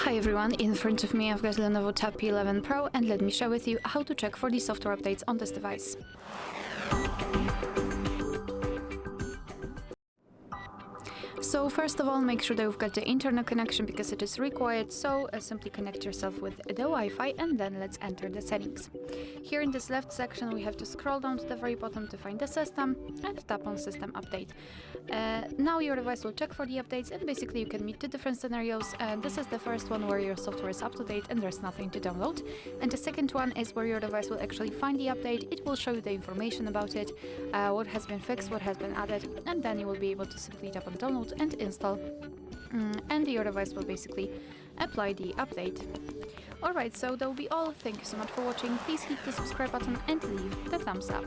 Hi everyone, in front of me I've got LENOVO Tab P11 Pro, and let me share with you how to check for the software updates on this device. So first of all, make sure that you've got the internet connection because it is required, so simply connect yourself with the Wi-Fi and then let's enter the settings. Here in this left section we have to scroll down to the very bottom to find the system and tap on system update. Now your device will check for the updates, and basically you can meet two different scenarios. This is the first one where your software is up to date and there's nothing to download, and the second one is where your device will actually find the update. It will show you the information about it, what has been fixed, what has been added, and then you will be able to simply tap on download and install, and your device will basically apply the update. Alright, so that will be all. Thank you so much for watching. Please hit the subscribe button and leave the thumbs up.